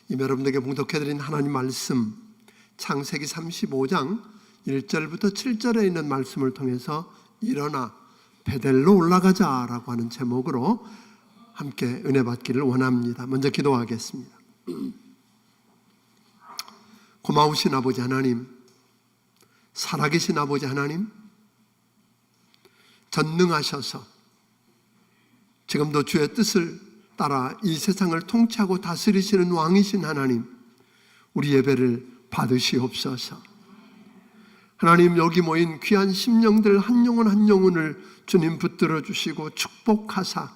여러분들에게 봉독해드린 하나님 말씀, 창세기 35장 1절부터 7절에 있는 말씀을 통해서 일어나 베델로 올라가자라고 하는 제목으로 함께 은혜 받기를 원합니다. 먼저 기도하겠습니다. 고마우신 아버지 하나님, 살아계신 아버지 하나님, 전능하셔서 지금도 주의 뜻을 따라 이 세상을 통치하고 다스리시는 왕이신 하나님, 우리 예배를 받으시옵소서. 하나님, 여기 모인 귀한 심령들 한 영혼 한 영혼을 주님 붙들어 주시고 축복하사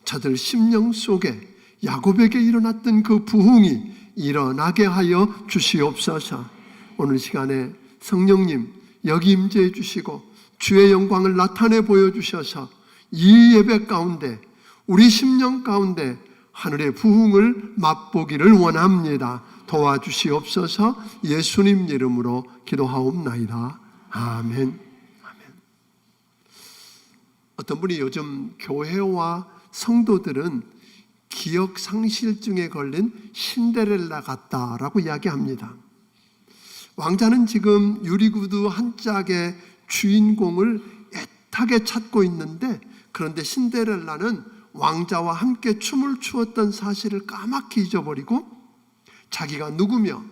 저들 심령 속에 야곱에게 일어났던 그 부흥이 일어나게 하여 주시옵소서. 오늘 시간에 성령님 여기 임재해 주시고 주의 영광을 나타내 보여주셔서 이 예배 가운데 우리 심령 가운데 하늘의 부흥을 맛보기를 원합니다. 도와주시옵소서. 예수님 이름으로 기도하옵나이다. 아멘. 어떤 분이 요즘 교회와 성도들은 기억상실증에 걸린 신데렐라 같다라고 이야기합니다. 왕자는 지금 유리구두 한 짝의 주인공을 애타게 찾고 있는데, 그런데 신데렐라는 왕자와 함께 춤을 추었던 사실을 까맣게 잊어버리고 자기가 누구며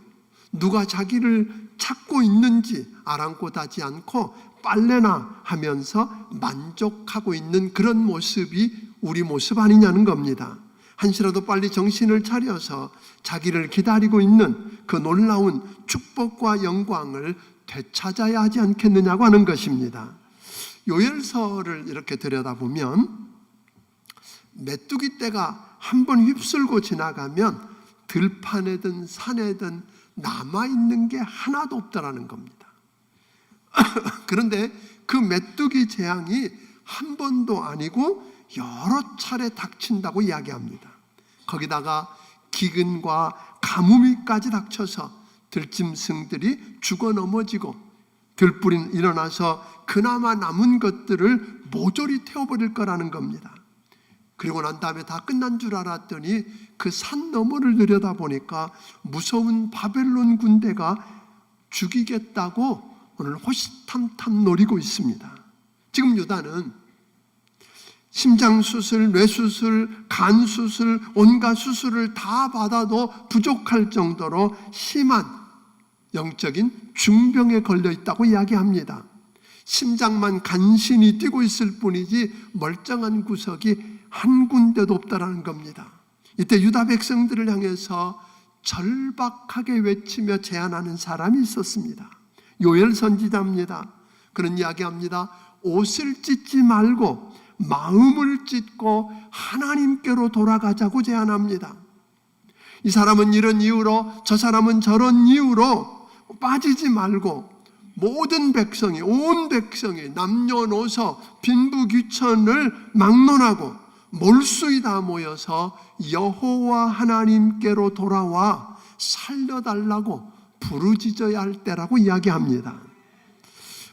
누가 자기를 찾고 있는지 아랑곳하지 않고 빨래나 하면서 만족하고 있는 그런 모습이 우리 모습 아니냐는 겁니다. 한시라도 빨리 정신을 차려서 자기를 기다리고 있는 그 놀라운 축복과 영광을 되찾아야 하지 않겠느냐고 하는 것입니다. 요엘서를 이렇게 들여다보면 메뚜기 떼가 한 번 휩쓸고 지나가면 들판에든 산에든 남아있는 게 하나도 없다라는 겁니다. 그런데 그 메뚜기 재앙이 한 번도 아니고 여러 차례 닥친다고 이야기합니다. 거기다가 기근과 가뭄이까지 닥쳐서 들짐승들이 죽어 넘어지고 들불이 일어나서 그나마 남은 것들을 모조리 태워버릴 거라는 겁니다. 그리고 난 다음에 다 끝난 줄 알았더니 그 산 너머를 들여다보니까 무서운 바벨론 군대가 죽이겠다고 오늘 호시탐탐 노리고 있습니다. 지금 유다는 심장수술, 뇌수술, 간수술, 온갖 수술을 다 받아도 부족할 정도로 심한 영적인 중병에 걸려 있다고 이야기합니다. 심장만 간신히 뛰고 있을 뿐이지 멀쩡한 구석이 한 군데도 없다라는 겁니다. 이때 유다 백성들을 향해서 절박하게 외치며 제안하는 사람이 있었습니다. 요엘 선지자입니다. 그런 이야기합니다. 옷을 찢지 말고 마음을 찢고 하나님께로 돌아가자고 제안합니다. 이 사람은 이런 이유로, 저 사람은 저런 이유로 빠지지 말고 모든 백성이, 온 백성이 남녀노소 빈부귀천을 막론하고 몰수이 다 모여서 여호와 하나님께로 돌아와 살려달라고 부르짖어야 할 때라고 이야기합니다.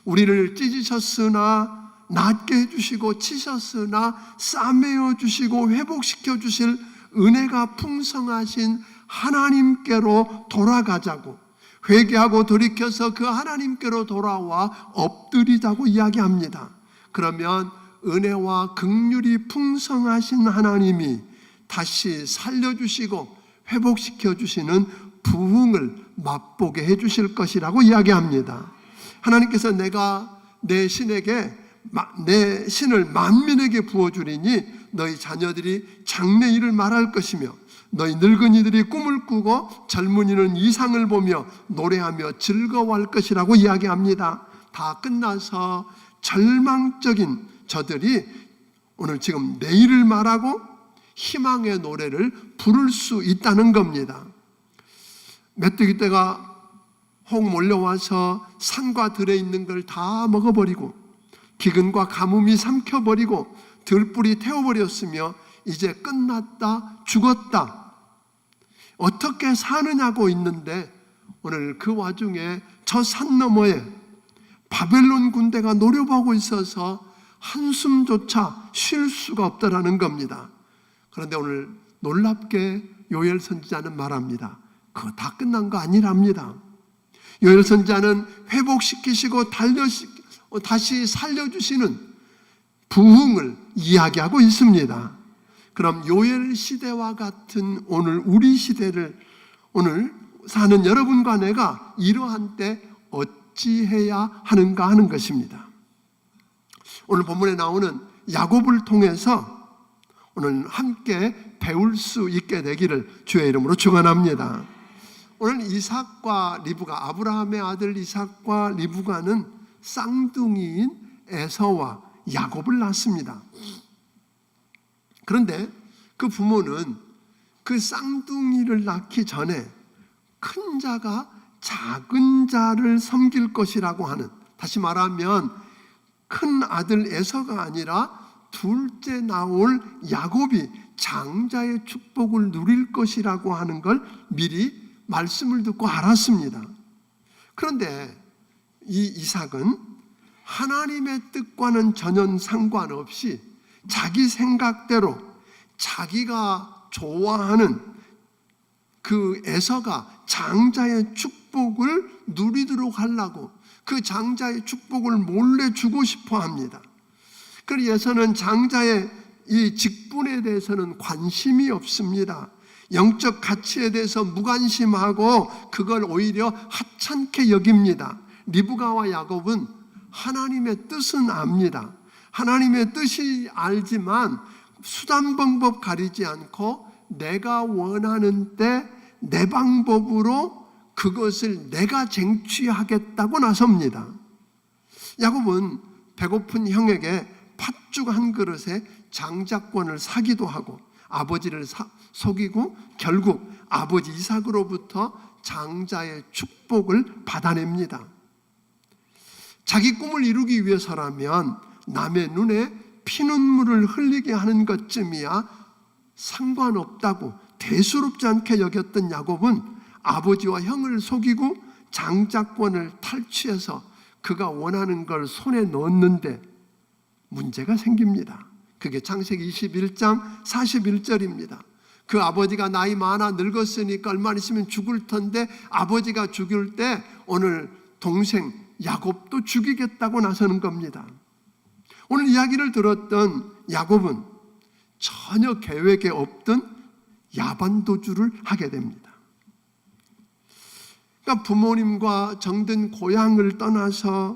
우리를 찢으셨으나 낫게 해주시고 치셨으나 싸매어 주시고 회복시켜 주실 은혜가 풍성하신 하나님께로 돌아가자고, 회개하고 돌이켜서 그 하나님께로 돌아와 엎드리자고 이야기합니다. 그러면 은혜와 긍휼이 풍성하신 하나님이 다시 살려주시고 회복시켜 주시는 부흥을 맛보게 해주실 것이라고 이야기합니다. 하나님께서 내가 내 신을 만민에게 부어주리니 너희 자녀들이 장래일을 말할 것이며 너희 늙은이들이 꿈을 꾸고 젊은이는 이상을 보며 노래하며 즐거워할 것이라고 이야기합니다. 다 끝나서 절망적인 저들이 오늘 지금 내일을 말하고 희망의 노래를 부를 수 있다는 겁니다. 메뚜기 떼가 혹 몰려와서 산과 들에 있는 걸 다 먹어버리고 기근과 가뭄이 삼켜버리고 들불이 태워버렸으며 이제 끝났다, 죽었다, 어떻게 사느냐고 있는데 오늘 그 와중에 저 산 너머에 바벨론 군대가 노려보고 있어서 한숨조차 쉴 수가 없다라는 겁니다. 그런데 오늘 놀랍게 요엘 선지자는 말합니다. 그거 다 끝난 거 아니랍니다. 요엘 선지자는 회복시키시고 다시 살려주시는 부흥을 이야기하고 있습니다. 그럼 요엘 시대와 같은 오늘 우리 시대를 오늘 사는 여러분과 내가 이러한 때 어찌해야 하는가 하는 것입니다. 오늘 본문에 나오는 야곱을 통해서 오늘 함께 배울 수 있게 되기를 주의 이름으로 축원합니다. 오늘 이삭과 리브가, 아브라함의 아들 이삭과 리브가는 쌍둥이인 에서와 야곱을 낳습니다. 그런데 그 부모는 그 쌍둥이를 낳기 전에 큰 자가 작은 자를 섬길 것이라고 하는, 다시 말하면 큰 아들 에서가 아니라 둘째 나올 야곱이 장자의 축복을 누릴 것이라고 하는 걸 미리 말씀을 듣고 알았습니다. 그런데 이 이삭은 하나님의 뜻과는 전혀 상관없이 자기 생각대로 자기가 좋아하는 그 에서가 장자의 축복을 누리도록 하려고 그 장자의 축복을 몰래 주고 싶어 합니다. 그래서 에서는 장자의 이 직분에 대해서는 관심이 없습니다. 영적 가치에 대해서 무관심하고 그걸 오히려 하찮게 여깁니다. 리브가와 야곱은 하나님의 뜻은 압니다. 하나님의 뜻이 알지만 수단 방법 가리지 않고 내가 원하는 때 내 방법으로 그것을 내가 쟁취하겠다고 나섭니다. 야곱은 배고픈 형에게 팥죽 한 그릇에 장자권을 사기도 하고 아버지를 속이고 결국 아버지 이삭으로부터 장자의 축복을 받아냅니다. 자기 꿈을 이루기 위해서라면 남의 눈에 피눈물을 흘리게 하는 것쯤이야 상관없다고 대수롭지 않게 여겼던 야곱은 아버지와 형을 속이고 장자권을 탈취해서 그가 원하는 걸 손에 넣었는데 문제가 생깁니다. 그게 창세기 21장 41절입니다. 그 아버지가 나이 많아 늙었으니까 얼마 있으면 죽을 텐데 아버지가 죽을 때 오늘 동생 야곱도 죽이겠다고 나서는 겁니다. 오늘 이야기를 들었던 야곱은 전혀 계획에 없던 야반도주를 하게 됩니다. 그러니까 부모님과 정든 고향을 떠나서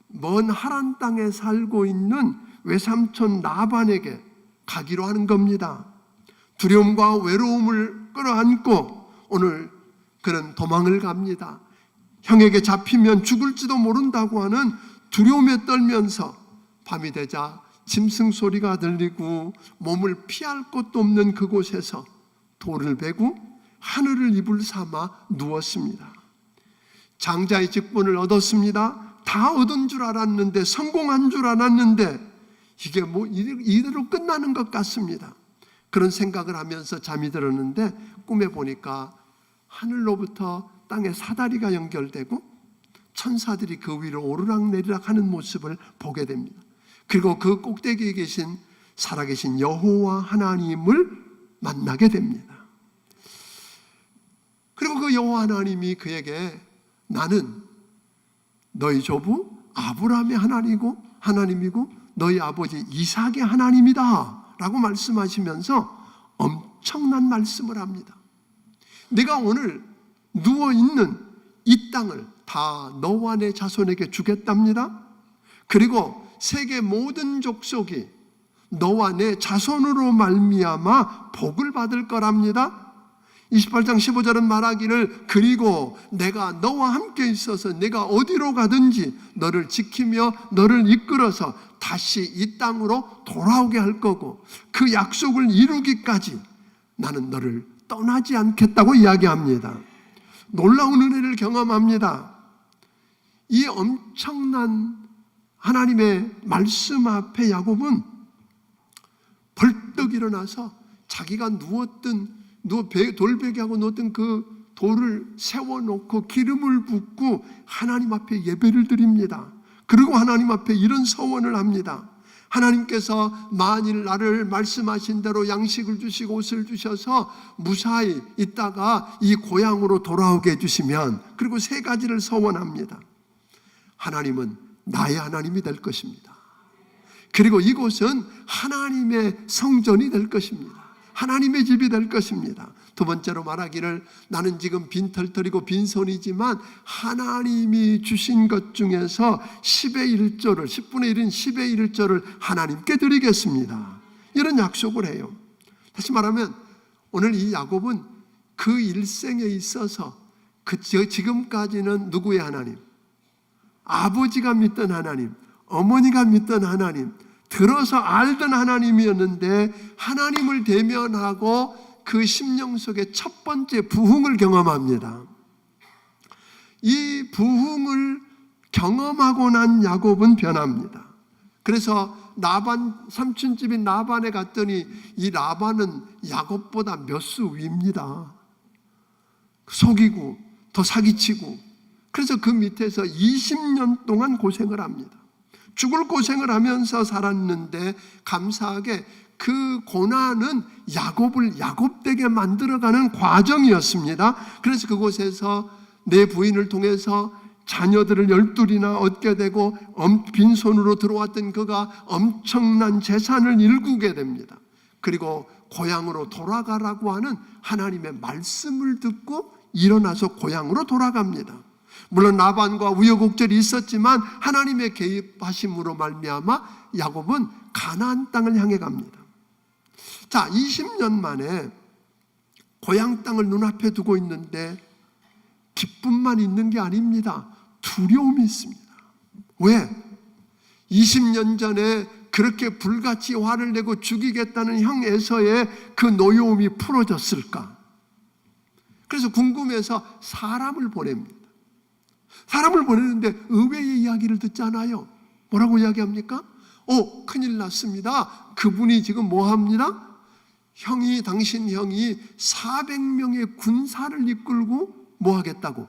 먼 하란 땅에 살고 있는 외삼촌 라반에게 가기로 하는 겁니다. 두려움과 외로움을 끌어안고 오늘 그런 도망을 갑니다. 형에게 잡히면 죽을지도 모른다고 하는 두려움에 떨면서 밤이 되자 짐승 소리가 들리고 몸을 피할 곳도 없는 그곳에서 돌을 베고 하늘을 이불 삼아 누웠습니다. 장자의 직분을 얻었습니다. 다 얻은 줄 알았는데, 성공한 줄 알았는데 이게 뭐 이대로 끝나는 것 같습니다. 그런 생각을 하면서 잠이 들었는데 꿈에 보니까 하늘로부터 땅에 사다리가 연결되고 천사들이 그 위로 오르락내리락 하는 모습을 보게 됩니다. 그리고 그 꼭대기에 계신 살아계신 여호와 하나님을 만나게 됩니다. 그리고 그 여호와 하나님이 그에게 나는 너희 조부 아브라함의 하나님이고 너희 아버지 이삭의 하나님이다 라고 말씀하시면서 엄청난 말씀을 합니다. 내가 오늘 누워있는 이 땅을 다 너와 내 자손에게 주겠답니다. 그리고 세계 모든 족속이 너와 내 자손으로 말미암아 복을 받을 거랍니다. 28장 15절은 말하기를 그리고 내가 너와 함께 있어서 내가 어디로 가든지 너를 지키며 너를 이끌어서 다시 이 땅으로 돌아오게 할 거고 그 약속을 이루기까지 나는 너를 떠나지 않겠다고 이야기합니다. 놀라운 은혜를 경험합니다. 이 엄청난 하나님의 말씀 앞에 야곱은 벌떡 일어나서 자기가 돌베개하고 누웠던 그 돌을 세워놓고 기름을 붓고 하나님 앞에 예배를 드립니다. 그리고 하나님 앞에 이런 서원을 합니다. 하나님께서 만일 나를 말씀하신 대로 양식을 주시고 옷을 주셔서 무사히 있다가 이 고향으로 돌아오게 해주시면, 그리고 세 가지를 서원합니다. 하나님은 나의 하나님이 될 것입니다. 그리고 이곳은 하나님의 성전이 될 것입니다. 하나님의 집이 될 것입니다. 두 번째로 말하기를, 나는 지금 빈털털이고 빈손이지만 하나님이 주신 것 중에서 10의 1조를, 10분의 1인 10의 1조를 하나님께 드리겠습니다. 이런 약속을 해요. 다시 말하면 오늘 이 야곱은 그 일생에 있어서 지금까지는 누구의 하나님? 아버지가 믿던 하나님, 어머니가 믿던 하나님, 들어서 알던 하나님이었는데 하나님을 대면하고 그 심령 속에 첫 번째 부흥을 경험합니다. 이 부흥을 경험하고 난 야곱은 변합니다. 그래서 라반, 삼촌집인 라반에 갔더니 이 라반은 야곱보다 몇 수 위입니다. 속이고 더 사기치고, 그래서 그 밑에서 20년 동안 고생을 합니다. 죽을 고생을 하면서 살았는데 감사하게 그 고난은 야곱을 야곱되게 만들어가는 과정이었습니다. 그래서 그곳에서 내 부인을 통해서 자녀들을 12이나 얻게 되고 빈손으로 들어왔던 그가 엄청난 재산을 일구게 됩니다. 그리고 고향으로 돌아가라고 하는 하나님의 말씀을 듣고 일어나서 고향으로 돌아갑니다. 물론 라반과 우여곡절이 있었지만 하나님의 개입하심으로 말미암아 야곱은 가나안 땅을 향해 갑니다. 자, 20년 만에 고향 땅을 눈앞에 두고 있는데 기쁨만 있는 게 아닙니다. 두려움이 있습니다. 왜? 20년 전에 그렇게 불같이 화를 내고 죽이겠다는 형 에서의 그 노여움이 풀어졌을까? 그래서 궁금해서 사람을 보냅니다. 사람을 보내는데 의외의 이야기를 듣잖아요. 뭐라고 이야기합니까? 큰일 났습니다. 그분이 지금 뭐 합니다? 당신 형이 400명의 군사를 이끌고 뭐 하겠다고?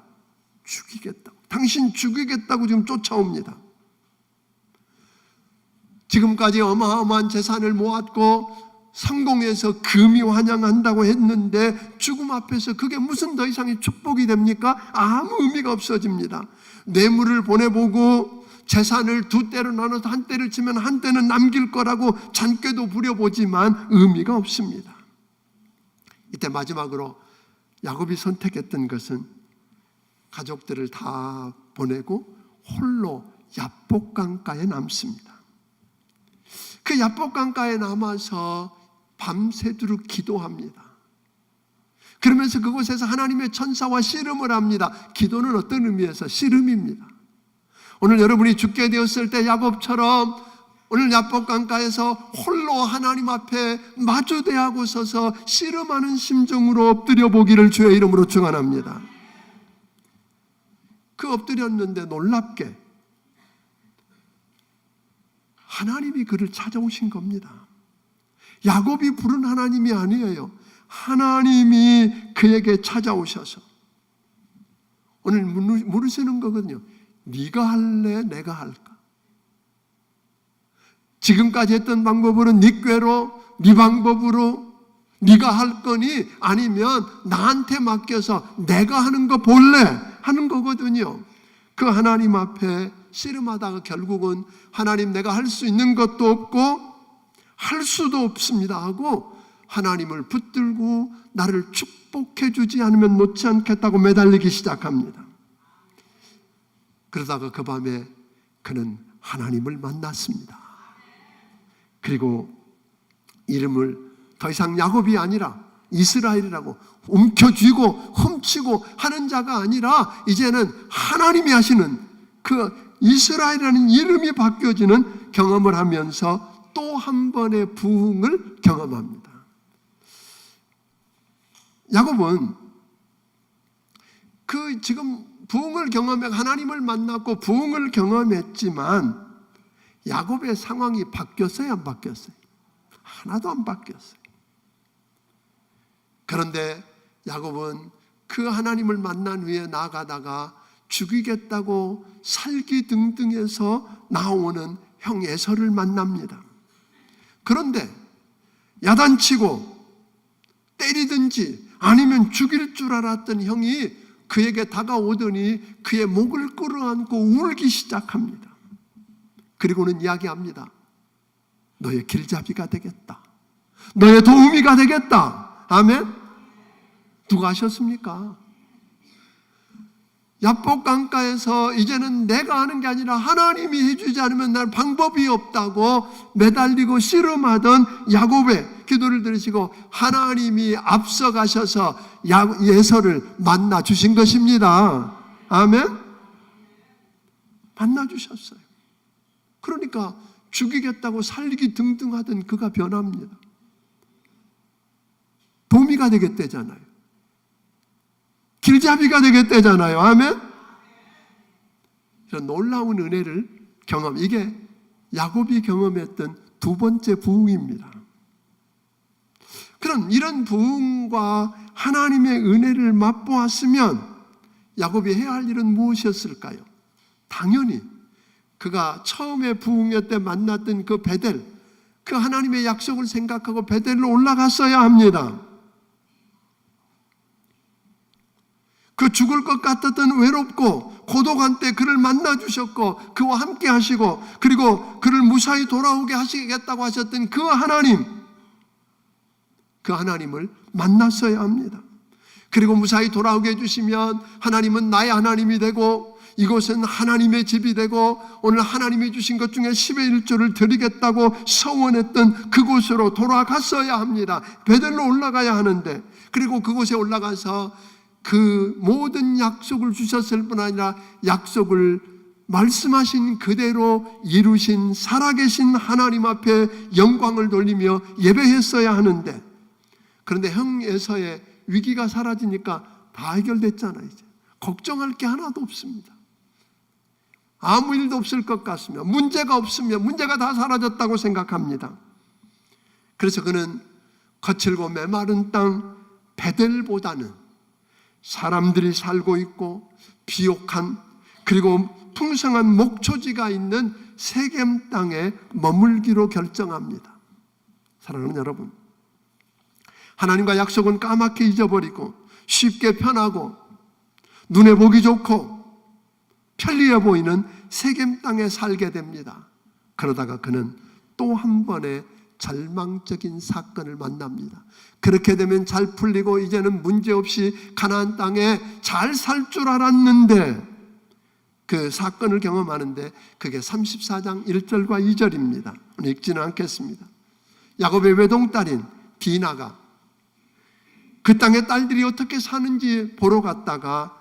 죽이겠다고. 당신 죽이겠다고 지금 쫓아옵니다. 지금까지 어마어마한 재산을 모았고 성공해서 금이 환영한다고 했는데 죽음 앞에서 그게 무슨 더 이상의 축복이 됩니까? 아무 의미가 없어집니다. 뇌물을 보내보고 재산을 두 때로 나눠서 한 때를 치면 한 때는 남길 거라고 잔꾀도 부려보지만 의미가 없습니다. 이때 마지막으로 야곱이 선택했던 것은 가족들을 다 보내고 홀로 야복강가에 남습니다. 그 야복강가에 남아서 밤새도록 기도합니다. 그러면서 그곳에서 하나님의 천사와 씨름을 합니다. 기도는 어떤 의미에서? 씨름입니다. 오늘 여러분이 죽게 되었을 때 야곱처럼 오늘 야복강가에서 홀로 하나님 앞에 마주대하고 서서 씨름하는 심정으로 엎드려 보기를 주의 이름으로 축원합니다. 그 엎드렸는데 놀랍게 하나님이 그를 찾아오신 겁니다. 야곱이 부른 하나님이 아니에요. 하나님이 그에게 찾아오셔서 오늘 물으시는 거거든요. 네가 할래? 내가 할까? 지금까지 했던 방법으로 네 꾀로 네 방법으로 네가 할 거니 아니면 나한테 맡겨서 내가 하는 거 볼래? 하는 거거든요. 그 하나님 앞에 씨름하다가 결국은 하나님 내가 할 수 있는 것도 없고 할 수도 없습니다 하고 하나님을 붙들고 나를 축복해 주지 않으면 놓지 않겠다고 매달리기 시작합니다. 그러다가 그 밤에 그는 하나님을 만났습니다. 그리고 이름을 더 이상 야곱이 아니라 이스라엘이라고 움켜쥐고 훔치고 하는 자가 아니라 이제는 하나님이 하시는 그 이스라엘이라는 이름이 바뀌어지는 경험을 하면서 또 한 번의 부흥을 경험합니다. 야곱은 그 지금 부흥을 경험해 하나님을 만났고 부흥을 경험했지만 야곱의 상황이 바뀌었어요? 안 바뀌었어요? 하나도 안 바뀌었어요. 그런데 야곱은 그 하나님을 만난 후에 나아가다가 죽이겠다고 살기등등해서 나오는 형 에서를 만납니다. 그런데 야단치고 때리든지 아니면 죽일 줄 알았던 형이 그에게 다가오더니 그의 목을 끌어안고 울기 시작합니다. 그리고는 이야기합니다. 너의 길잡이가 되겠다. 너의 도우미가 되겠다. 아멘? 누가 하셨습니까? 야복 강가에서 이제는 내가 하는 게 아니라 하나님이 해주지 않으면 날 방법이 없다고 매달리고 씨름하던 야곱의 기도를 들으시고 하나님이 앞서가셔서 예서를 만나 주신 것입니다. 아멘? 만나 주셨어요. 그러니까 죽이겠다고 살리기 등등 하던 그가 변합니다. 도미가 되겠다잖아요. 길잡이가 되겠다잖아요. 아멘? 이런 놀라운 은혜를 이게 야곱이 경험했던 두 번째 부흥입니다. 그럼 이런 부흥과 하나님의 은혜를 맛보았으면 야곱이 해야 할 일은 무엇이었을까요? 당연히 그가 처음에 부흥회 때 만났던 그 베델, 그 하나님의 약속을 생각하고 베델로 올라갔어야 합니다. 그 죽을 것 같았던 외롭고 고독한 때 그를 만나 주셨고 그와 함께 하시고 그리고 그를 무사히 돌아오게 하시겠다고 하셨던 그 하나님, 그 하나님을 만났어야 합니다. 그리고 무사히 돌아오게 해주시면 하나님은 나의 하나님이 되고 이곳은 하나님의 집이 되고 오늘 하나님이 주신 것 중에 10의 1조를 드리겠다고 서원했던 그곳으로 돌아갔어야 합니다. 베델로 올라가야 하는데, 그리고 그곳에 올라가서 그 모든 약속을 주셨을 뿐 아니라 약속을 말씀하신 그대로 이루신 살아계신 하나님 앞에 영광을 돌리며 예배했어야 하는데, 그런데 형 에서의 위기가 사라지니까 다 해결됐잖아요. 이제 걱정할 게 하나도 없습니다. 아무 일도 없을 것 같으며 문제가 없으면 문제가 다 사라졌다고 생각합니다. 그래서 그는 거칠고 메마른 땅 베델보다는 사람들이 살고 있고 비옥한 그리고 풍성한 목초지가 있는 세겜 땅에 머물기로 결정합니다. 사랑하는 여러분, 하나님과 약속은 까맣게 잊어버리고 쉽게 편하고 눈에 보기 좋고 편리해 보이는 세겜 땅에 살게 됩니다. 그러다가 그는 또 한 번의 절망적인 사건을 만납니다. 그렇게 되면 잘 풀리고 이제는 문제없이 가나안 땅에 잘 살 줄 알았는데 그 사건을 경험하는데 그게 34장 1절과 2절입니다. 오늘 읽지는 않겠습니다. 야곱의 외동딸인 디나가 그 땅의 딸들이 어떻게 사는지 보러 갔다가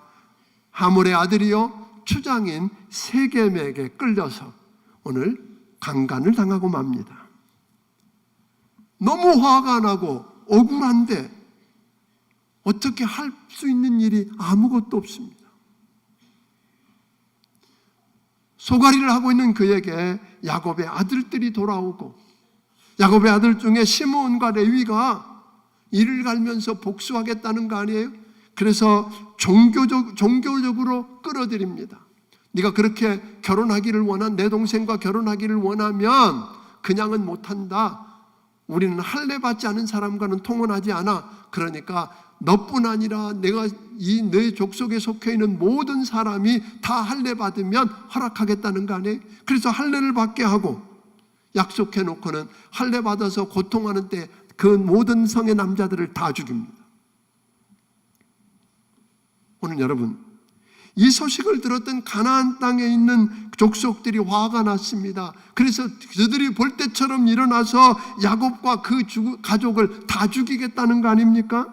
하몰의 아들이요 추장인 세겜에게 끌려서 오늘 강간을 당하고 맙니다. 너무 화가 나고 억울한데 어떻게 할 수 있는 일이 아무것도 없습니다. 소가리를 하고 있는 그에게 야곱의 아들들이 돌아오고 야곱의 아들 중에 시므온과 레위가 이를 갈면서 복수하겠다는 거 아니에요? 그래서 종교적으로 끌어들입니다. 네가 그렇게 결혼하기를 원한 내 동생과 결혼하기를 원하면 그냥은 못한다. 우리는 할례 받지 않은 사람과는 통혼하지 않아. 그러니까 너뿐 아니라 내가 이 내 족속에 속해 있는 모든 사람이 다 할례 받으면 허락하겠다는 거 아니에요? 그래서 할례를 받게 하고 약속해 놓고는 할례 받아서 고통하는 때 그 모든 성의 남자들을 다 죽입니다. 오늘 여러분, 이 소식을 들었던 가나안 땅에 있는 족속들이 화가 났습니다. 그래서 그들이 볼 때처럼 일어나서 야곱과 그 가족을 다 죽이겠다는 거 아닙니까?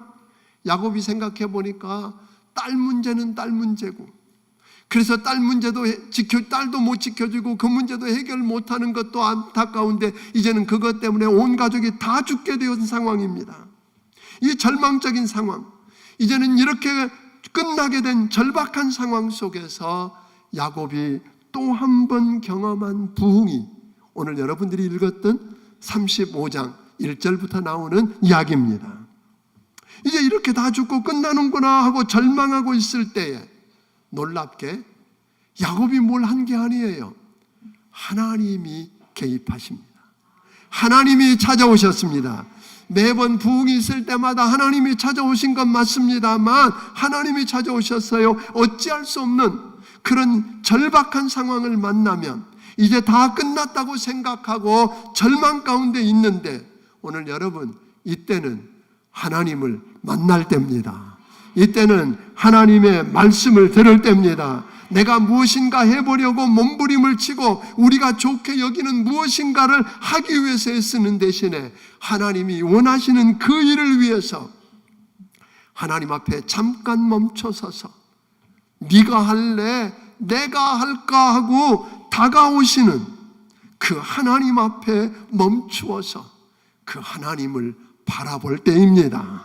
야곱이 생각해 보니까 딸 문제는 딸 문제고, 그래서 딸 문제도 딸도 못 지켜주고 그 문제도 해결 못하는 것도 안타까운데 이제는 그것 때문에 온 가족이 다 죽게 되었던 상황입니다. 이 절망적인 상황, 이제는 이렇게 끝나게 된 절박한 상황 속에서 야곱이 또 한 번 경험한 부흥이 오늘 여러분들이 읽었던 35장 1절부터 나오는 이야기입니다. 이제 이렇게 다 죽고 끝나는구나 하고 절망하고 있을 때에 놀랍게 야곱이 뭘 한 게 아니에요. 하나님이 개입하십니다. 하나님이 찾아오셨습니다. 매번 부흥이 있을 때마다 하나님이 찾아오신 건 맞습니다만 하나님이 찾아오셨어요. 어찌할 수 없는 그런 절박한 상황을 만나면 이제 다 끝났다고 생각하고 절망 가운데 있는데, 오늘 여러분, 이때는 하나님을 만날 때입니다. 이때는 하나님의 말씀을 들을 때입니다. 내가 무엇인가 해보려고 몸부림을 치고 우리가 좋게 여기는 무엇인가를 하기 위해서 애쓰는 대신에 하나님이 원하시는 그 일을 위해서 하나님 앞에 잠깐 멈춰서서 네가 할래? 내가 할까? 하고 다가오시는 그 하나님 앞에 멈추어서 그 하나님을 바라볼 때입니다.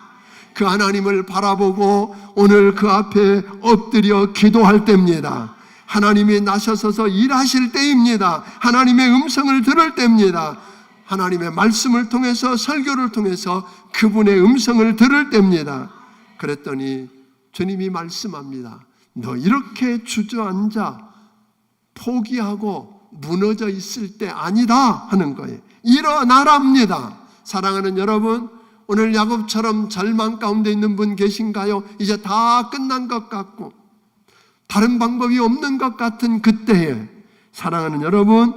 그 하나님을 바라보고 오늘 그 앞에 엎드려 기도할 때입니다. 하나님이 나서서서 일하실 때입니다. 하나님의 음성을 들을 때입니다. 하나님의 말씀을 통해서, 설교를 통해서 그분의 음성을 들을 때입니다. 그랬더니 주님이 말씀합니다. 너 이렇게 주저앉아 포기하고 무너져 있을 때 아니다 하는 거예요. 일어나랍니다. 사랑하는 여러분, 오늘 야곱처럼 절망 가운데 있는 분 계신가요? 이제 다 끝난 것 같고 다른 방법이 없는 것 같은 그때에 사랑하는 여러분,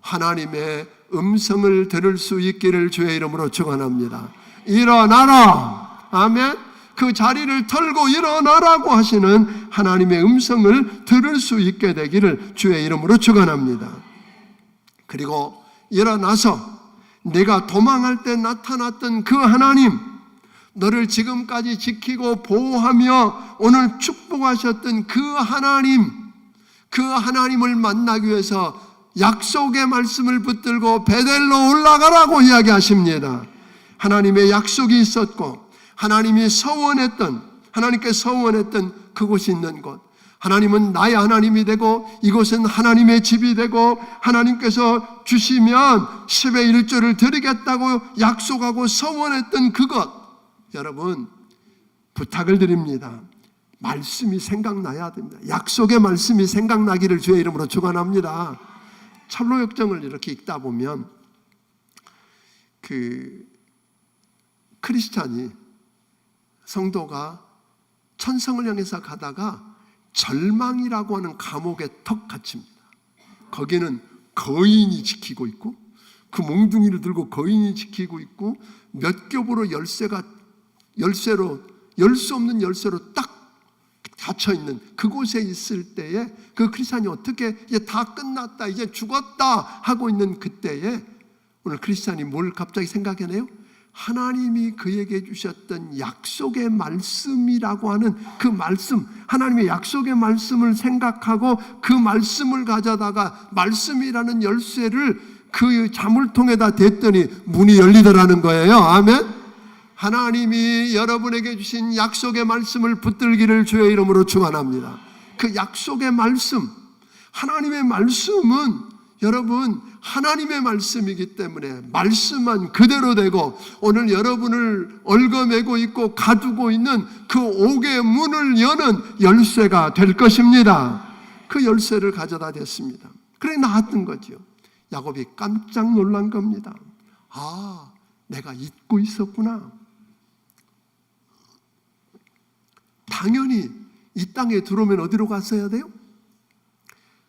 하나님의 음성을 들을 수 있기를 주의 이름으로 축원합니다. 일어나라. 아멘. 그 자리를 털고 일어나라고 하시는 하나님의 음성을 들을 수 있게 되기를 주의 이름으로 축원합니다. 그리고 일어나서 내가 도망할 때 나타났던 그 하나님, 너를 지금까지 지키고 보호하며 오늘 축복하셨던 그 하나님, 그 하나님을 만나기 위해서 약속의 말씀을 붙들고 베델로 올라가라고 이야기하십니다. 하나님의 약속이 있었고 하나님이 서원했던, 하나님께 서원했던 그곳이 있는 곳, 하나님은 나의 하나님이 되고 이곳은 하나님의 집이 되고 하나님께서 주시면 10의 1조를 드리겠다고 약속하고 서원했던 그것, 여러분 부탁을 드립니다. 말씀이 생각나야 됩니다. 약속의 말씀이 생각나기를 주의 이름으로 축원합니다. 철로역정을 이렇게 읽다 보면 그 크리스찬이, 성도가 천성을 향해서 가다가 절망이라고 하는 감옥에 턱 갇힙니다. 거기는 거인이 지키고 있고 그 몽둥이를 들고 거인이 지키고 있고 몇 겹으로 열쇠로 열 수 없는 열쇠로 딱 닫혀 있는 그곳에 있을 때에 그 크리스찬이 어떻게 이제 다 끝났다, 이제 죽었다 하고 있는 그때에 오늘 크리스찬이 뭘 갑자기 생각해내요? 하나님이 그에게 주셨던 약속의 말씀이라고 하는 그 말씀, 하나님의 약속의 말씀을 생각하고 그 말씀을 가져다가 말씀이라는 열쇠를 그 자물통에다 댔더니 문이 열리더라는 거예요. 아멘. 하나님이 여러분에게 주신 약속의 말씀을 붙들기를 주의 이름으로 축원합니다. 그 약속의 말씀, 하나님의 말씀은 여러분 하나님의 말씀이기 때문에 말씀만 그대로 되고 오늘 여러분을 얽어매고 있고 가두고 있는 그 옥의 문을 여는 열쇠가 될 것입니다. 그 열쇠를 가져다 댔습니다. 그래 나왔던 거죠. 야곱이 깜짝 놀란 겁니다. 아, 내가 잊고 있었구나. 당연히 이 땅에 들어오면 어디로 갔어야 돼요?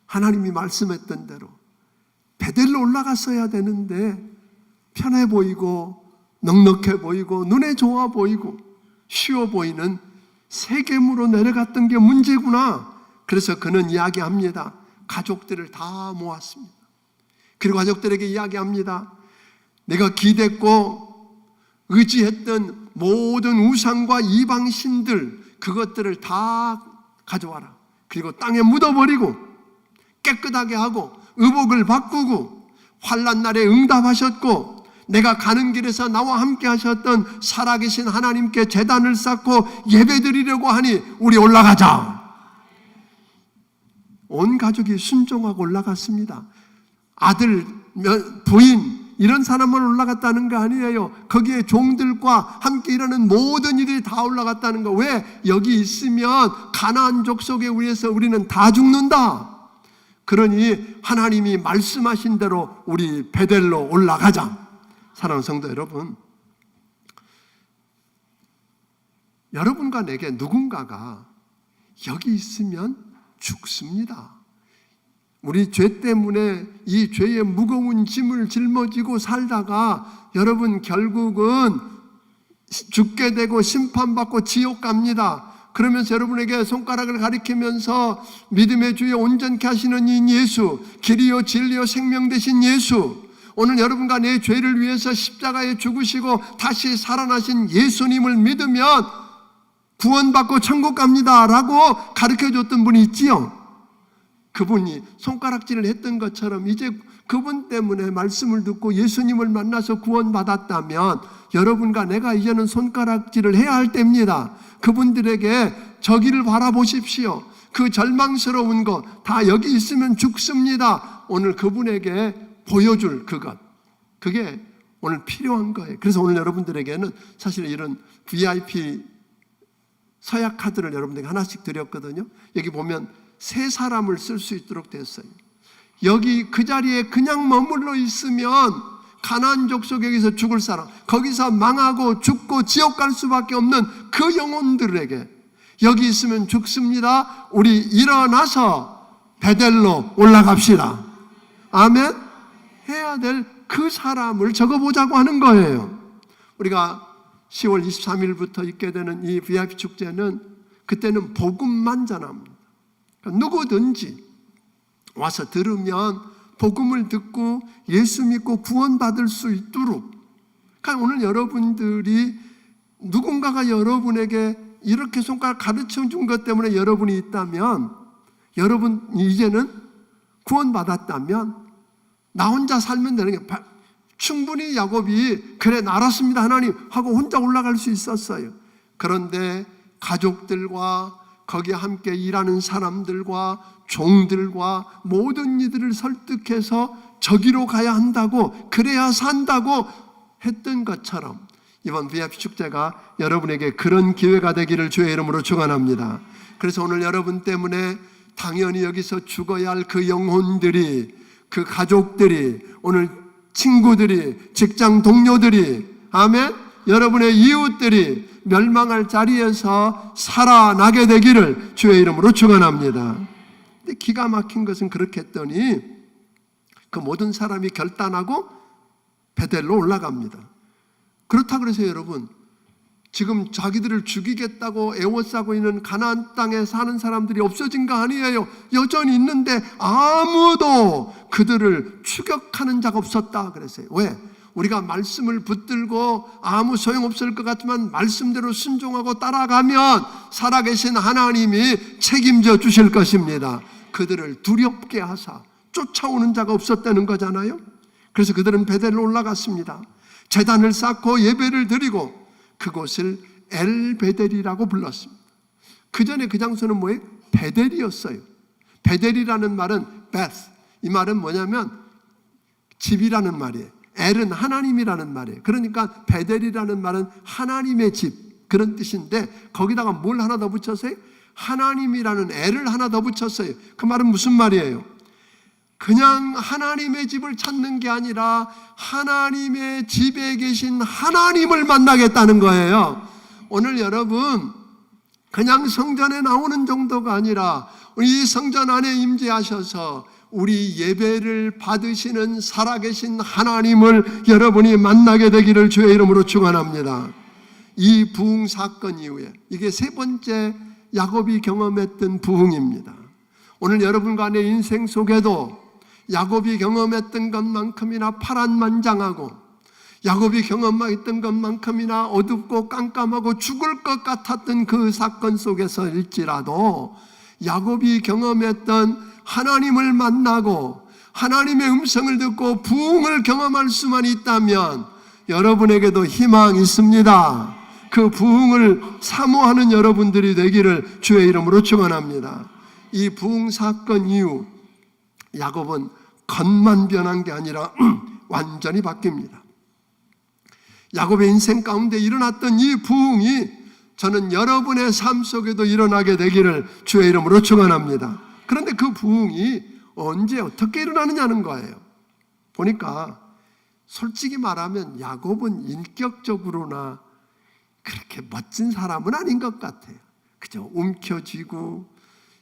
하나님이 말씀했던 대로 베델로 올라갔어야 되는데 편해 보이고 넉넉해 보이고 눈에 좋아 보이고 쉬워 보이는 세겜으로 내려갔던 게 문제구나. 그래서 그는 이야기합니다. 가족들을 다 모았습니다. 그리고 가족들에게 이야기합니다. 내가 기댔고 의지했던 모든 우상과 이방신들 그것들을 다 가져와라. 그리고 땅에 묻어버리고 깨끗하게 하고 의복을 바꾸고 환난 날에 응답하셨고 내가 가는 길에서 나와 함께 하셨던 살아계신 하나님께 제단을 쌓고 예배드리려고 하니 우리 올라가자. 온 가족이 순종하고 올라갔습니다. 아들, 부인 이런 사람만 올라갔다는 거 아니에요. 거기에 종들과 함께 일하는 모든 이들이 다 올라갔다는 거. 왜? 여기 있으면 가나안 족속에 의해서 우리는 다 죽는다. 그러니 하나님이 말씀하신 대로 우리 베델로 올라가자. 사랑하는 성도 여러분, 여러분과 내게 누군가가 여기 있으면 죽습니다. 우리 죄 때문에 이 죄의 무거운 짐을 짊어지고 살다가 여러분 결국은 죽게 되고 심판받고 지옥 갑니다. 그러면서 여러분에게 손가락을 가리키면서 믿음의 주에 온전케 하시는 이 예수, 길이요 진리요 생명 되신 예수, 오늘 여러분과 내 죄를 위해서 십자가에 죽으시고 다시 살아나신 예수님을 믿으면 구원받고 천국 갑니다 라고 가르쳐줬던 분이 있지요. 그분이 손가락질을 했던 것처럼 이제 그분 때문에 말씀을 듣고 예수님을 만나서 구원받았다면 여러분과 내가 이제는 손가락질을 해야 할 때입니다. 그분들에게 저기를 바라보십시오. 그 절망스러운 것 다 여기 있으면 죽습니다. 오늘 그분에게 보여줄 그것, 그게 오늘 필요한 거예요. 그래서 오늘 여러분들에게는 사실 이런 VIP 서약 카드를 여러분들에게 하나씩 드렸거든요. 여기 보면 세 사람을 쓸 수 있도록 됐어요. 여기 그 자리에 그냥 머물러 있으면 가나안 족속 여기서 죽을 사람, 거기서 망하고 죽고 지옥 갈 수밖에 없는 그 영혼들에게 여기 있으면 죽습니다. 우리 일어나서 베델로 올라갑시다. 아멘. 해야 될 그 사람을 적어보자고 하는 거예요. 우리가 10월 23일부터 있게 되는 이 VIP 축제는 그때는 복음만 전합니다. 그러니까 누구든지 와서 들으면 복음을 듣고 예수 믿고 구원받을 수 있도록. 그러니까 오늘 여러분들이 누군가가 여러분에게 이렇게 손가락 가르쳐 준 것 때문에 여러분이 있다면, 여러분 이제는 구원받았다면 나 혼자 살면 되는 게 충분히 야곱이 그래 알았습니다 하나님 하고 혼자 올라갈 수 있었어요. 그런데 가족들과 거기에 함께 일하는 사람들과 종들과 모든 이들을 설득해서 저기로 가야 한다고, 그래야 산다고 했던 것처럼 이번 VIP 축제가 여러분에게 그런 기회가 되기를 주의 이름으로 축원합니다. 그래서 오늘 여러분 때문에 당연히 여기서 죽어야 할 그 영혼들이, 그 가족들이, 오늘 친구들이, 직장 동료들이, 아멘, 여러분의 이웃들이 멸망할 자리에서 살아나게 되기를 주의 이름으로 축원합니다. 근데 기가 막힌 것은 그렇게 했더니 그 모든 사람이 결단하고 베델로 올라갑니다. 그렇다고 해서 여러분 지금 자기들을 죽이겠다고 애워싸고 있는 가나안 땅에 사는 사람들이 없어진 거 아니에요. 여전히 있는데 아무도 그들을 추격하는 자가 없었다 그랬어요. 왜? 우리가 말씀을 붙들고 아무 소용없을 것 같지만 말씀대로 순종하고 따라가면 살아계신 하나님이 책임져 주실 것입니다. 그들을 두렵게 하사 쫓아오는 자가 없었다는 거잖아요. 그래서 그들은 베델로 올라갔습니다. 제단을 쌓고 예배를 드리고 그곳을 엘베델이라고 불렀습니다. 그 전에 그 장소는 뭐예요? 베델이었어요. 베델이라는 말은 베스, 이 말은 뭐냐면 집이라는 말이에요. 엘은 하나님이라는 말이에요. 그러니까 베델이라는 말은 하나님의 집, 그런 뜻인데 거기다가 뭘 하나 더 붙였어요? 하나님이라는 엘을 하나 더 붙였어요. 그 말은 무슨 말이에요? 그냥 하나님의 집을 찾는 게 아니라 하나님의 집에 계신 하나님을 만나겠다는 거예요. 오늘 여러분 그냥 성전에 나오는 정도가 아니라 우리 성전 안에 임재하셔서 우리 예배를 받으시는 살아계신 하나님을 여러분이 만나게 되기를 주의 이름으로 축원합니다. 이 부흥 사건 이후에 이게 세 번째 야곱이 경험했던 부흥입니다. 오늘 여러분과 내 인생 속에도 야곱이 경험했던 것만큼이나 파란만장하고 야곱이 경험했던 것만큼이나 어둡고 깜깜하고 죽을 것 같았던 그 사건 속에서일지라도 야곱이 경험했던 하나님을 만나고 하나님의 음성을 듣고 부흥을 경험할 수만 있다면 여러분에게도 희망이 있습니다. 그 부흥을 사모하는 여러분들이 되기를 주의 이름으로 축원합니다. 이 부흥 사건 이후 야곱은 겉만 변한 게 아니라 완전히 바뀝니다. 야곱의 인생 가운데 일어났던 이 부흥이 저는 여러분의 삶 속에도 일어나게 되기를 주의 이름으로 축원합니다. 그런데 그 부흥이 언제 어떻게 일어나느냐는 거예요. 보니까 솔직히 말하면 야곱은 인격적으로나 그렇게 멋진 사람은 아닌 것 같아요. 그저 움켜쥐고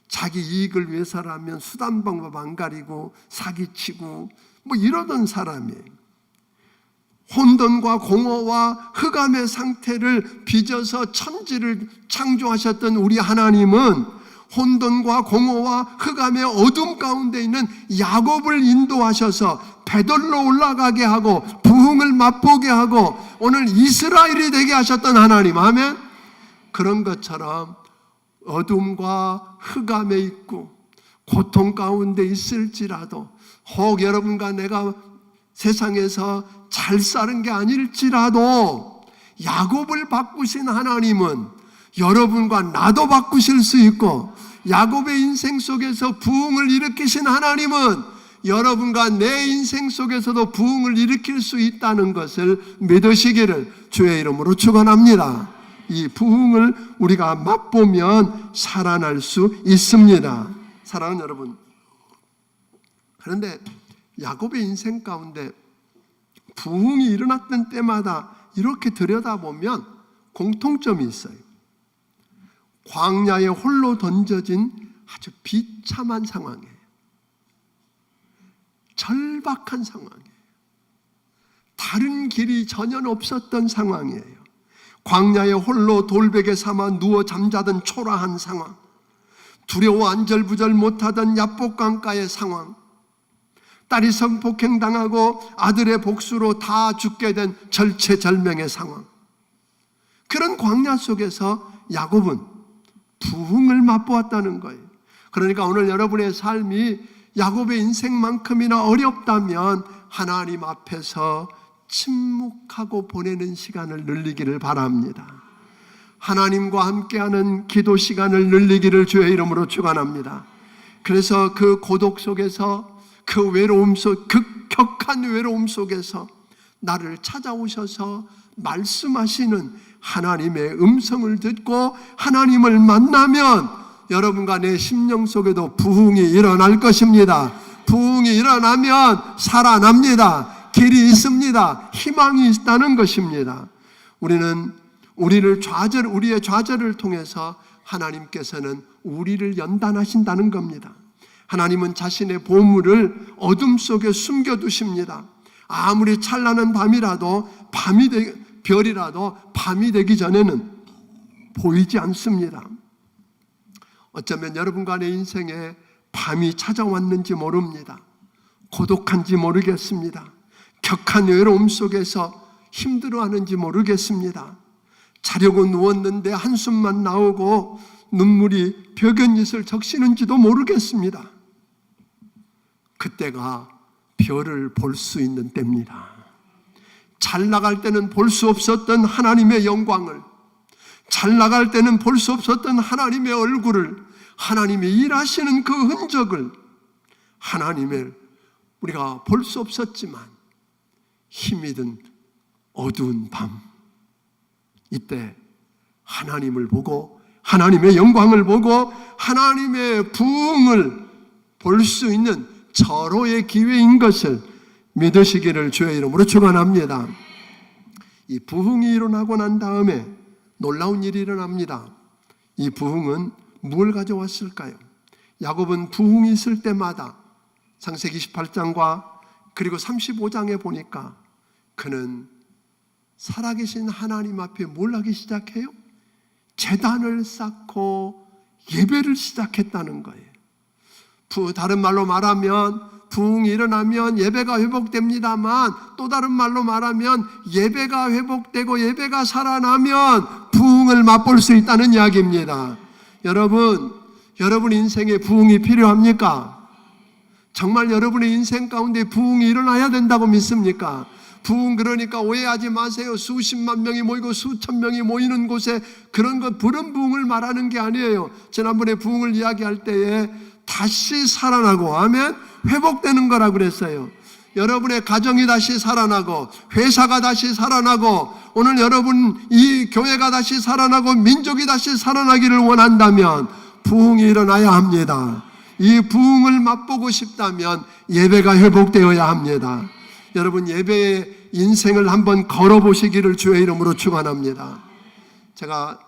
자기 이익을 위해서라면 수단 방법 안 가리고 사기치고 뭐 이러던 사람이에요. 혼돈과 공허와 흑암의 상태를 빚어서 천지를 창조하셨던 우리 하나님은 혼돈과 공허와 흑암의 어둠 가운데 있는 야곱을 인도하셔서 베들로 올라가게 하고 부흥을 맛보게 하고 오늘 이스라엘이 되게 하셨던 하나님, 아멘. 그런 것처럼 어둠과 흑암에 있고 고통 가운데 있을지라도 혹 여러분과 내가 세상에서 잘 사는 게 아닐지라도 야곱을 바꾸신 하나님은 여러분과 나도 바꾸실 수 있고, 야곱의 인생 속에서 부흥을 일으키신 하나님은 여러분과 내 인생 속에서도 부흥을 일으킬 수 있다는 것을 믿으시기를 주의 이름으로 축원합니다. 이 부흥을 우리가 맛보면 살아날 수 있습니다. 사랑하는 여러분, 그런데 야곱의 인생 가운데 부흥이 일어났던 때마다 이렇게 들여다보면 공통점이 있어요. 광야에 홀로 던져진 아주 비참한 상황이에요. 절박한 상황이에요. 다른 길이 전혀 없었던 상황이에요. 광야에 홀로 돌베개 삼아 누워 잠자던 초라한 상황, 두려워 안절부절 못하던 야복강가의 상황, 딸이 성폭행당하고 아들의 복수로 다 죽게 된 절체절명의 상황, 그런 광야 속에서 야곱은 부흥을 맛보았다는 거예요. 그러니까 오늘 여러분의 삶이 야곱의 인생만큼이나 어렵다면 하나님 앞에서 침묵하고 보내는 시간을 늘리기를 바랍니다. 하나님과 함께하는 기도 시간을 늘리기를 주의 이름으로 축원합니다. 그래서 그 고독 속에서, 그 외로움 속, 극격한 외로움 속에서 나를 찾아오셔서 말씀하시는 하나님의 음성을 듣고 하나님을 만나면 여러분과 내 심령 속에도 부흥이 일어날 것입니다. 부흥이 일어나면 살아납니다. 길이 있습니다. 희망이 있다는 것입니다. 우리는 우리의 좌절을 통해서 하나님께서는 우리를 연단하신다는 겁니다. 하나님은 자신의 보물을 어둠 속에 숨겨두십니다. 아무리 찬란한 밤이라도 별이라도 밤이 되기 전에는 보이지 않습니다. 어쩌면 여러분과 내 인생에 밤이 찾아왔는지 모릅니다. 고독한지 모르겠습니다. 격한 외로움 속에서 힘들어하는지 모르겠습니다. 자려고 누웠는데 한숨만 나오고 눈물이 벽연잎을 적시는지도 모르겠습니다. 그때가 별을 볼 수 있는 때입니다. 잘 나갈 때는 볼 수 없었던 하나님의 영광을, 잘 나갈 때는 볼 수 없었던 하나님의 얼굴을, 하나님이 일하시는 그 흔적을, 하나님을 우리가 볼 수 없었지만 힘이 든 어두운 밤, 이때 하나님을 보고 하나님의 영광을 보고 하나님의 부흥을 볼 수 있는 절호의 기회인 것을 믿으시기를 주의 이름으로 축원합니다. 이 부흥이 일어나고 난 다음에 놀라운 일이 일어납니다. 이 부흥은 무엇을 가져왔을까요? 야곱은 부흥이 있을 때마다 창세기 28장과 그리고 35장에 보니까 그는 살아계신 하나님 앞에 뭘 하기 시작해요? 제단을 쌓고 예배를 시작했다는 거예요. 다른 말로 말하면 부흥이 일어나면 예배가 회복됩니다만, 또 다른 말로 말하면 예배가 회복되고 예배가 살아나면 부흥을 맛볼 수 있다는 이야기입니다. 여러분 인생에 부흥이 필요합니까? 정말 여러분의 인생 가운데 부흥이 일어나야 된다고 믿습니까? 부흥, 그러니까 오해하지 마세요. 수십만 명이 모이고 수천 명이 모이는 곳에 그런 부흥을 말하는 게 아니에요. 지난번에 부흥을 이야기할 때에 다시 살아나고, 아멘, 회복되는 거라고 그랬어요. 여러분의 가정이 다시 살아나고, 회사가 다시 살아나고, 오늘 여러분 이 교회가 다시 살아나고 민족이 다시 살아나기를 원한다면 부흥이 일어나야 합니다. 이 부흥을 맛보고 싶다면 예배가 회복되어야 합니다. 여러분, 예배에 인생을 한번 걸어보시기를 주의 이름으로 축원합니다. 제가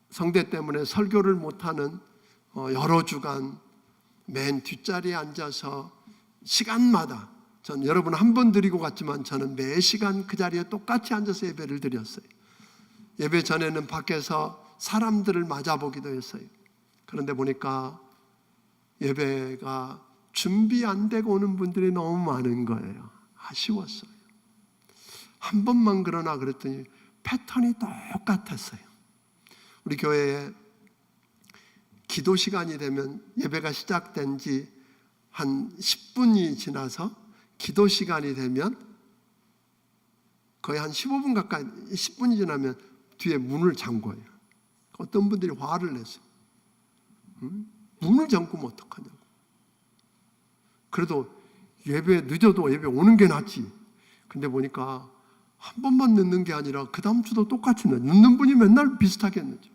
성대 때문에 설교를 못하는 여러 주간 맨 뒷자리에 앉아서 시간마다, 전 여러분 한 번 드리고 갔지만 저는 매 시간 그 자리에 똑같이 앉아서 예배를 드렸어요. 예배 전에는 밖에서 사람들을 맞아보기도 했어요. 그런데 보니까 예배가 준비 안 되고 오는 분들이 너무 많은 거예요. 아쉬웠어요. 한 번만 그러나 그랬더니 패턴이 똑같았어요. 우리 교회에 기도 시간이 되면, 예배가 시작된 지 한 10분이 지나서 기도 시간이 되면 거의 한 15분 가까이, 10분이 지나면 뒤에 문을 잠궈요. 어떤 분들이 화를 냈어요. 문을 잠그면 어떡하냐고. 그래도 예배 늦어도 예배 오는 게 낫지. 근데 보니까 한 번만 늦는 게 아니라 그 다음 주도 똑같이 늦는 분이 맨날 비슷하게 늦죠.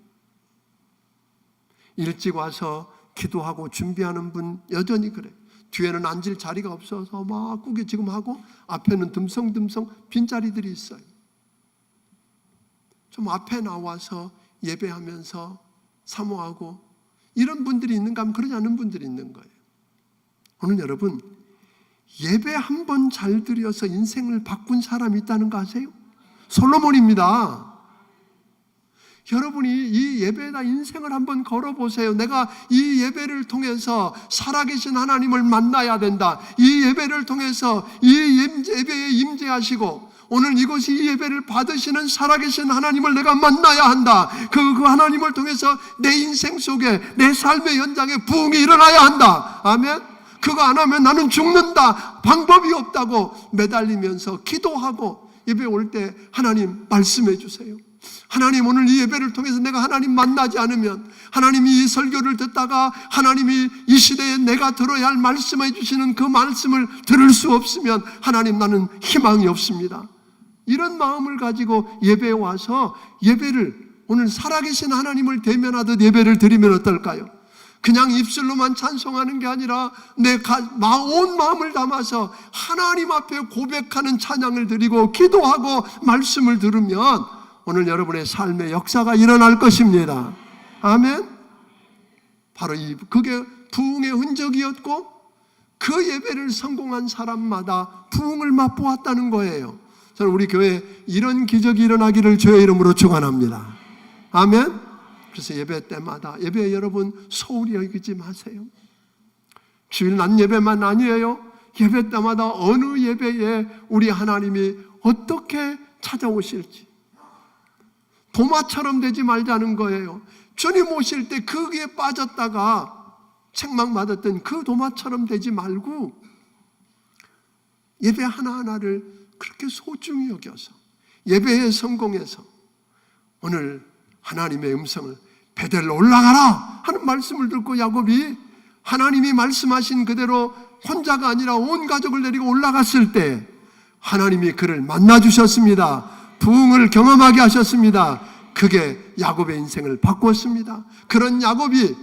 일찍 와서 기도하고 준비하는 분 여전히 그래. 뒤에는 앉을 자리가 없어서 막 꾸겨 지금 하고 앞에는 듬성듬성 빈자리들이 있어요. 좀 앞에 나와서 예배하면서 사모하고 이런 분들이 있는가 하면 그러지 않은 분들이 있는 거예요. 오늘 여러분, 예배 한 번 잘 드려서 인생을 바꾼 사람이 있다는 거 아세요? 솔로몬입니다. 여러분이 이 예배나 인생을 한번 걸어보세요. 내가 이 예배를 통해서 살아계신 하나님을 만나야 된다. 이 예배를 통해서 이 예배에 임재하시고 오늘 이곳이 이 예배를 받으시는 살아계신 하나님을 내가 만나야 한다. 그 하나님을 통해서 내 인생 속에, 내 삶의 연장에 부흥이 일어나야 한다. 아멘. 그거 안 하면 나는 죽는다, 방법이 없다고 매달리면서 기도하고 예배 올 때 하나님 말씀해 주세요. 하나님, 오늘 이 예배를 통해서 내가 하나님 만나지 않으면, 하나님이 이 설교를 듣다가 하나님이 이 시대에 내가 들어야 할 말씀해 주시는 그 말씀을 들을 수 없으면 하나님, 나는 희망이 없습니다. 이런 마음을 가지고 예배에 와서 예배를, 오늘 살아계신 하나님을 대면하듯 예배를 드리면 어떨까요? 그냥 입술로만 찬송하는 게 아니라 내 온 마음을 담아서 하나님 앞에 고백하는 찬양을 드리고 기도하고 말씀을 들으면 오늘 여러분의 삶의 역사가 일어날 것입니다. 아멘. 바로 그게 부흥의 흔적이었고 그 예배를 성공한 사람마다 부흥을 맛보았다는 거예요. 저는 우리 교회에 이런 기적이 일어나기를 주의 이름으로 축원합니다. 아멘. 그래서 예배 때마다, 예배 여러분 소홀히 여기지 마세요. 주일 낮 예배만 아니에요. 예배 때마다 어느 예배에 우리 하나님이 어떻게 찾아오실지 도마처럼 되지 말자는 거예요. 주님 오실 때 거기에 빠졌다가 책망받았던 그 도마처럼 되지 말고 예배 하나하나를 그렇게 소중히 여겨서 예배에 성공해서 오늘 하나님의 음성을, 베델로 올라가라 하는 말씀을 듣고 야곱이 하나님이 말씀하신 그대로 혼자가 아니라 온 가족을 데리고 올라갔을 때 하나님이 그를 만나주셨습니다. 부흥을 경험하게 하셨습니다. 그게 야곱의 인생을 바꾸었습니다. 그런 야곱이,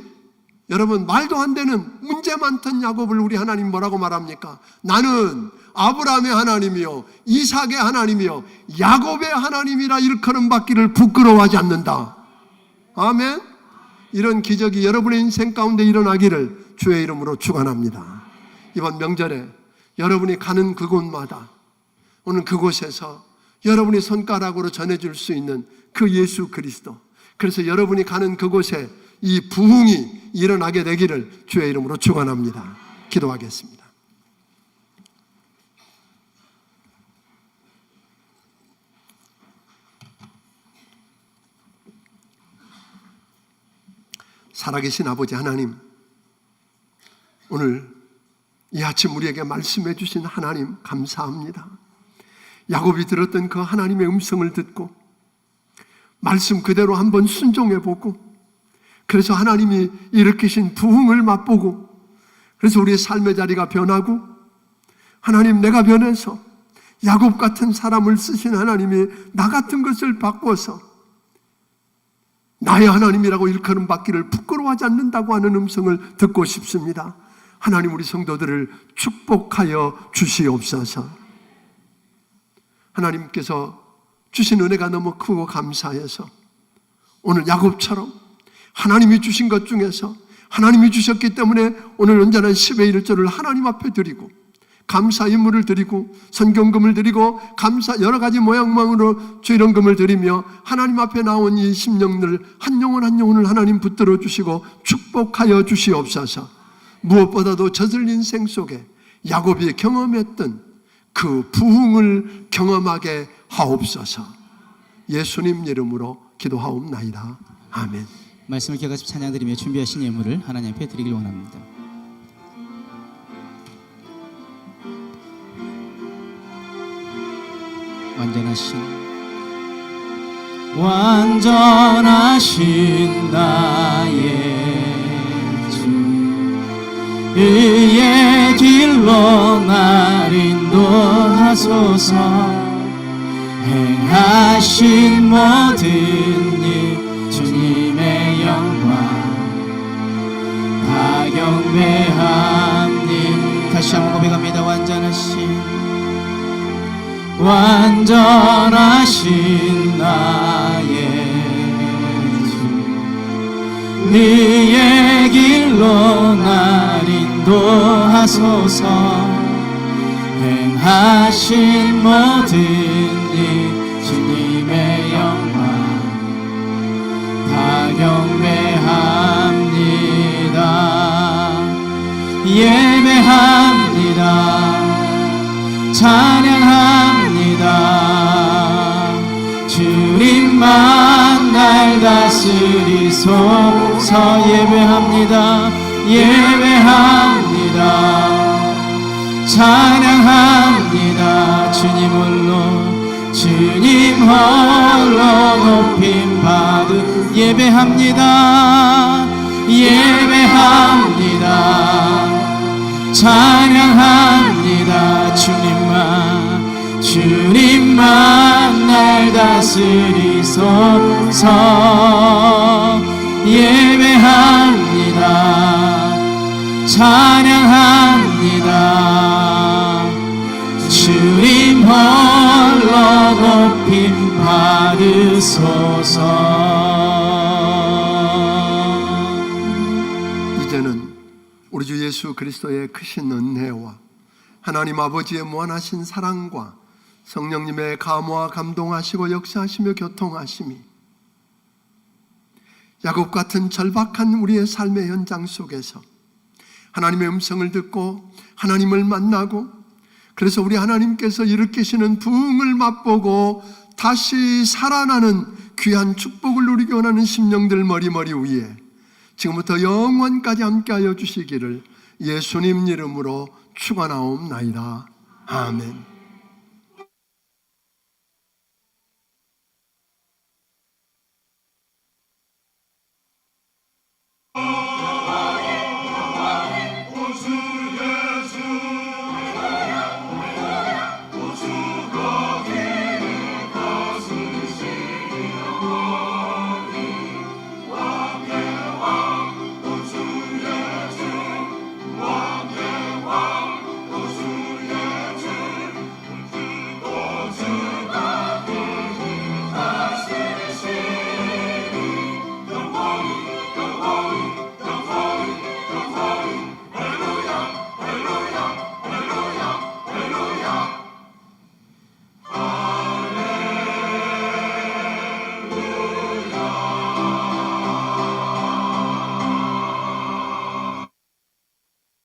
여러분, 말도 안 되는 문제 많던 야곱을 우리 하나님 뭐라고 말합니까? 나는 아브라함의 하나님이요 이삭의 하나님이요 야곱의 하나님이라 일컬음 받기를 부끄러워하지 않는다. 아멘. 이런 기적이 여러분의 인생 가운데 일어나기를 주의 이름으로 축원합니다. 이번 명절에 여러분이 가는 그곳마다, 오늘 그곳에서 여러분이 손가락으로 전해줄 수 있는 그 예수 그리스도, 그래서 여러분이 가는 그곳에 이 부흥이 일어나게 되기를 주의 이름으로 축원합니다. 기도하겠습니다. 살아계신 아버지 하나님, 오늘 이 아침 우리에게 말씀해 주신 하나님 감사합니다. 야곱이 들었던 그 하나님의 음성을 듣고 말씀 그대로 한번 순종해 보고, 그래서 하나님이 일으키신 부흥을 맛보고, 그래서 우리의 삶의 자리가 변하고, 하나님, 내가 변해서 야곱 같은 사람을 쓰신 하나님이 나 같은 것을 바꿔서 나의 하나님이라고 일컬음 받기를 부끄러워하지 않는다고 하는 음성을 듣고 싶습니다. 하나님, 우리 성도들을 축복하여 주시옵소서. 하나님께서 주신 은혜가 너무 크고 감사해서 오늘 야곱처럼 하나님이 주신 것 중에서 하나님이 주셨기 때문에 오늘 온전한 10의 1조를 하나님 앞에 드리고 감사 인물을 드리고 선경금을 드리고 감사 여러 가지 모양망으로 주일원금을 드리며 하나님 앞에 나온 이 심령들 한 영혼 한 영혼을 하나님 붙들어 주시고 축복하여 주시옵소서. 무엇보다도 젖을 인생 속에 야곱이 경험했던 그 부흥을 경험하게 하옵소서. 예수님 이름으로 기도하옵나이다. 아멘. 말씀을 기억하시고 찬양드리며 준비하신 예물을 하나님 앞에 드리길 원합니다. 완전하신 나의 주, 의의 길로 날 인도하소서. 행하신 모든 일 주님의 영광 다 경배합니다. 다시 한번 고백합니다. 완전하신 나의 주, 네의 길로 날 인도하소서. 행하신 모든 일 주님의 영광 다 경배합니다. 예배합니다. 찬양합니다. 주님만 날 다스리소서. 예배합니다. 예배합니다. 찬양합니다. 주님 홀로 높임 받으. 예배합니다. 예배합니다. 찬양합니다. 주님만 날 다스리소서. 예배합니다. 찬양합니다. 주님 홀로 높임 받으소서. 이제는 우리 주 예수 그리스도의 크신 은혜와 하나님 아버지의 무한하신 사랑과 성령님의 감화 감동하시고 역사하시며 교통하심이 야곱 같은 절박한 우리의 삶의 현장 속에서 하나님의 음성을 듣고 하나님을 만나고 그래서 우리 하나님께서 일으키시는 부흥을 맛보고 다시 살아나는 귀한 축복을 누리기 원하는 심령들 머리머리 위에 지금부터 영원까지 함께하여 주시기를 예수님 이름으로 축원하옵나이다. 아멘.